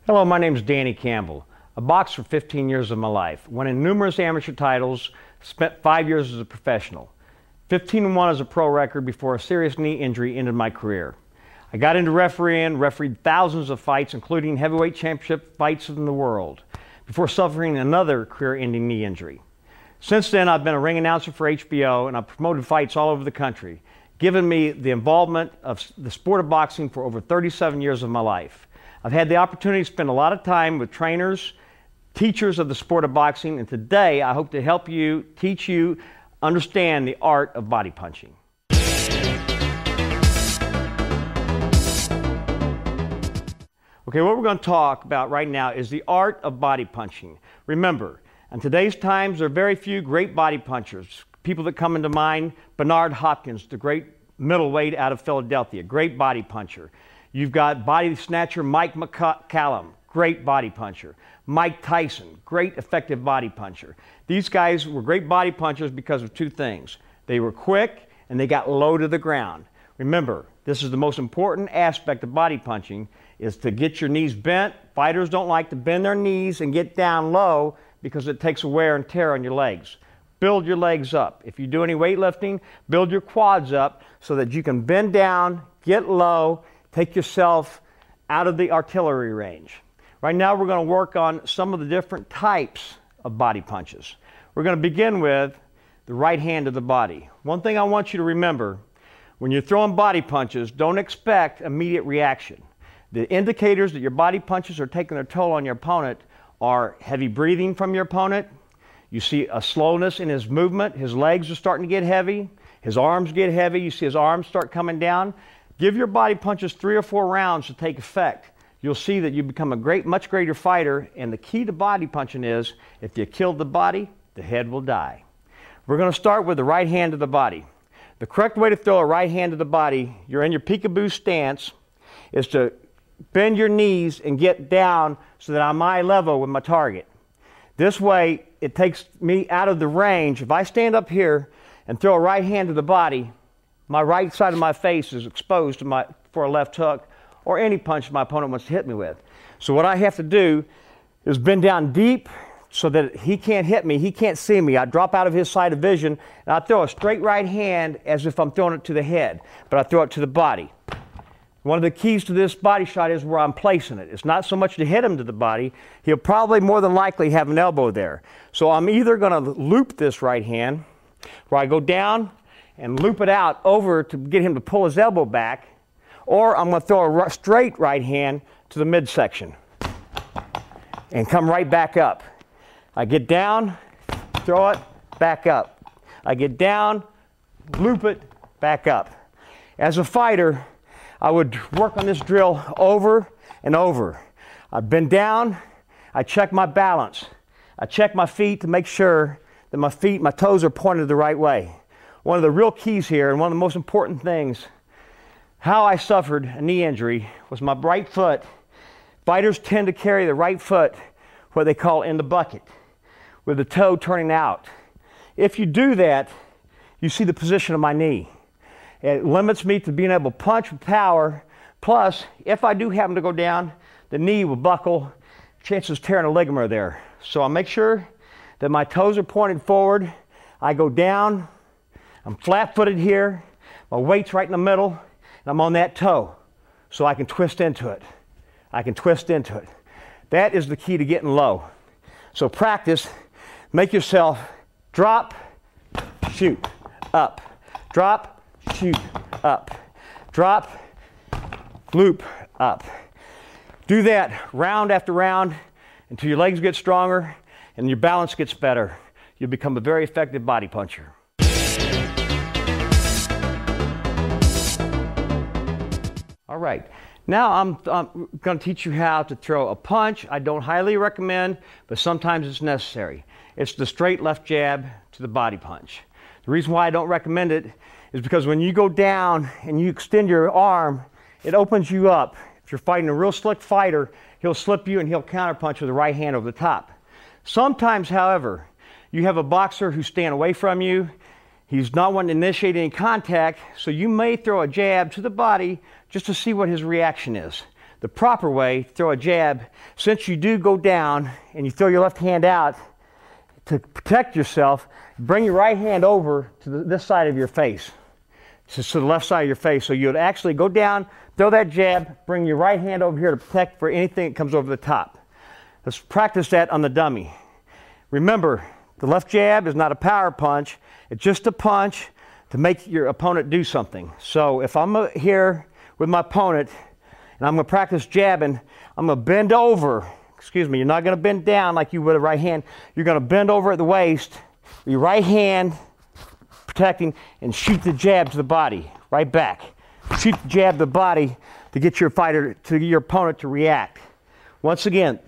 Hello, my name is Danny Campbell. I boxed for 15 years of my life, won in numerous amateur titles, spent 5 years as a professional. 15-1 as a pro record before a serious knee injury ended my career. I got into refereeing, refereed thousands of fights, including heavyweight championship fights in the world, before suffering another career-ending knee injury. Since then, I've been a ring announcer for HBO, and I've promoted fights all over the country, giving me the involvement of the sport of boxing for over 37 years of my life. I've had the opportunity to spend a lot of time with trainers, teachers of the sport of boxing, and today I hope to help you, teach you, understand the art of body punching. Okay, what we're going to talk about right now is the art of body punching. Remember, in today's times, there are very few great body punchers. People that come into mind, Bernard Hopkins, the great middleweight out of Philadelphia, great body puncher. You've got body snatcher Mike McCallum, great body puncher. Mike Tyson, great effective body puncher. These guys were great body punchers because of two things. They were quick and they got low to the ground. Remember, this is the most important aspect of body punching, is to get your knees bent. Fighters don't like to bend their knees and get down low because it takes wear and tear on your legs. Build your legs up. If you do any weightlifting, build your quads up so that you can bend down, get low, take yourself out of the artillery range. Right now we're going to work on some of the different types of body punches. We're going to begin with the right hand of the body. One thing I want you to remember, when you're throwing body punches, don't expect immediate reaction. The indicators that your body punches are taking their toll on your opponent are heavy breathing from your opponent. You see a slowness in his movement. His legs are starting to get heavy. His arms get heavy. You see his arms start coming down. Give your body punches 3 or 4 rounds to take effect. You'll see that you become a much greater fighter, and the key to body punching is, if you kill the body, the head will die. We're going to start with the right hand of the body. The correct way to throw a right hand to the body, you're in your peekaboo stance, is to bend your knees and get down so that I'm eye level with my target. This way, it takes me out of the range. If I stand up here and throw a right hand to the body, my right side of my face is exposed for a left hook or any punch my opponent wants to hit me with. So what I have to do is bend down deep so that he can't hit me, he can't see me. I drop out of his side of vision, and I throw a straight right hand as if I'm throwing it to the head, but I throw it to the body. One of the keys to this body shot is where I'm placing it. It's not so much to hit him to the body. He'll probably more than likely have an elbow there. So I'm either going to loop this right hand, where I go down and loop it out over to get him to pull his elbow back, or I'm going to throw a straight right hand to the midsection and come right back up. I get down, throw it, back up. I get down, loop it, back up. As a fighter, I would work on this drill over and over. I bend down, I check my balance. I check my feet to make sure that my toes are pointed the right way. One of the real keys here, and one of the most important things, how I suffered a knee injury was my right foot. Fighters tend to carry the right foot, what they call in the bucket, with the toe turning out. If you do that, you see the position of my knee. It limits me to being able to punch with power. Plus, if I do happen to go down, the knee will buckle, chances of tearing a ligament there. So I'll make sure that my toes are pointed forward. I go down, I'm flat-footed here, my weight's right in the middle, and I'm on that toe, so I can twist into it. I can twist into it. That is the key to getting low. So practice, make yourself drop, shoot, up, drop, shoot, up, drop, loop, up. Do that round after round until your legs get stronger and your balance gets better. You'll become a very effective body puncher. All right, now I'm going to teach you how to throw a punch. I don't highly recommend, but sometimes it's necessary. It's the straight left jab to the body punch. The reason why I don't recommend it is because when you go down and you extend your arm, it opens you up. If you're fighting a real slick fighter, he'll slip you and he'll counterpunch with the right hand over the top. Sometimes, however, you have a boxer who's staying away from you. He's not wanting to initiate any contact, so you may throw a jab to the body just to see what his reaction is. The proper way to throw a jab, since you do go down and you throw your left hand out, to protect yourself, bring your right hand over to this side of your face. To the left side of your face. So you'd actually go down, throw that jab, bring your right hand over here to protect for anything that comes over the top. Let's practice that on the dummy. Remember, the left jab is not a power punch. It's just a punch to make your opponent do something. So if I'm here with my opponent and I'm going to practice jabbing, I'm going to bend over. Excuse me, you're not going to bend down like you would a right hand. You're going to bend over at the waist, your right hand protecting, and shoot the jab to the body, right back. Shoot the jab to the body to get your fighter, to your opponent to react. Once again,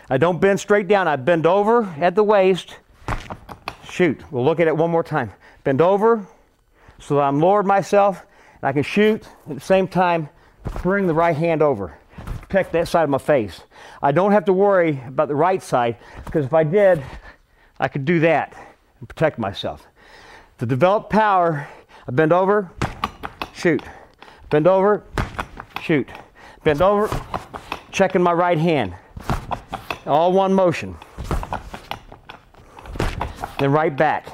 I don't bend straight down. I bend over at the waist, shoot. We'll look at it one more time. Bend over so that I'm lowered myself, and I can shoot at the same time, bring the right hand over. Protect that side of my face. I don't have to worry about the right side, because if I did, I could do that and protect myself. To develop power, I bend over, shoot. Bend over, shoot. Bend over, checking my right hand. All one motion. Then right back.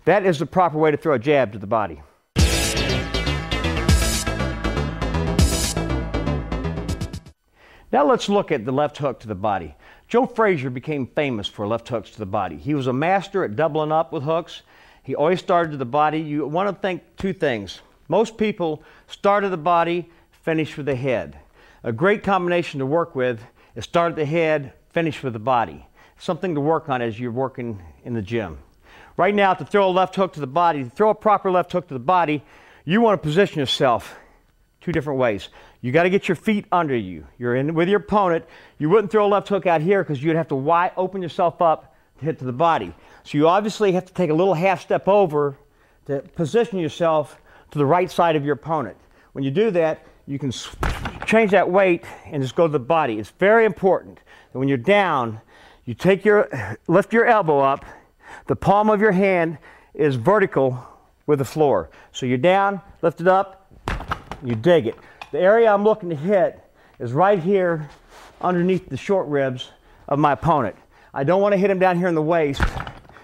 That is the proper way to throw a jab to the body. Now let's look at the left hook to the body. Joe Frazier became famous for left hooks to the body. He was a master at doubling up with hooks. He always started to the body. You want to think two things. Most people start at the body, finish with the head. A great combination to work with is start at the head, finish with the body. Something to work on as you're working in the gym. Right now, to throw a left hook to the body, to throw a proper left hook to the body, you want to position yourself two different ways. You got to get your feet under you. You're in with your opponent. You wouldn't throw a left hook out here because you'd have to open yourself up to hit to the body. So you obviously have to take a little half step over to position yourself to the right side of your opponent. When you do that, you can change that weight and just go to the body. It's very important that when you're down, you lift your elbow up, the palm of your hand is vertical with the floor. So you're down, lift it up, you dig it. The area I'm looking to hit is right here underneath the short ribs of my opponent. I don't want to hit him down here in the waist,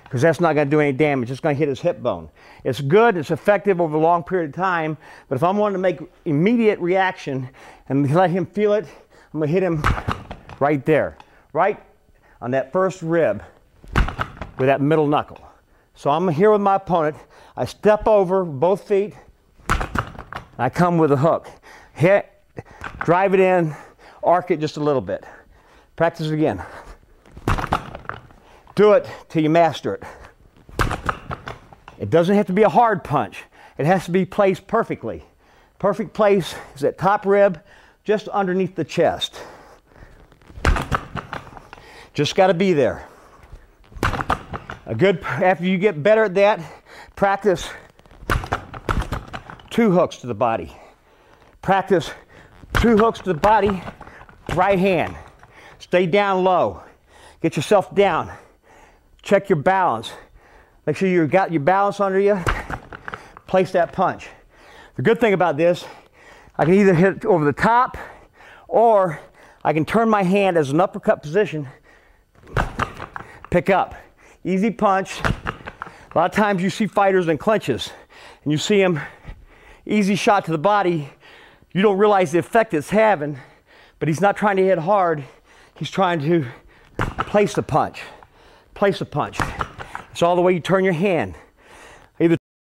because that's not going to do any damage. It's going to hit his hip bone. It's good, it's effective over a long period of time, but if I'm wanting to make immediate reaction and let him feel it, I'm going to hit him right there, right on that first rib with that middle knuckle. So I'm here with my opponent. I step over both feet, I come with a hook. Hit, drive it in, arc it just a little bit. Practice it again. Do it till you master it. It doesn't have to be a hard punch. It has to be placed perfectly. Perfect place is that top rib just underneath the chest. Just got to be there. After you get better at that, practice 2 hooks to the body. Practice 2 hooks to the body, right hand. Stay down low. Get yourself down. Check your balance. Make sure you've got your balance under you. Place that punch. The good thing about this, I can either hit it over the top, or I can turn my hand as an uppercut position, pick up. Easy punch. A lot of times you see fighters in clinches, and you see them, easy shot to the body. You don't realize the effect it's having, but he's not trying to hit hard. He's trying to place the punch. Place the punch. It's all the way you turn your hand.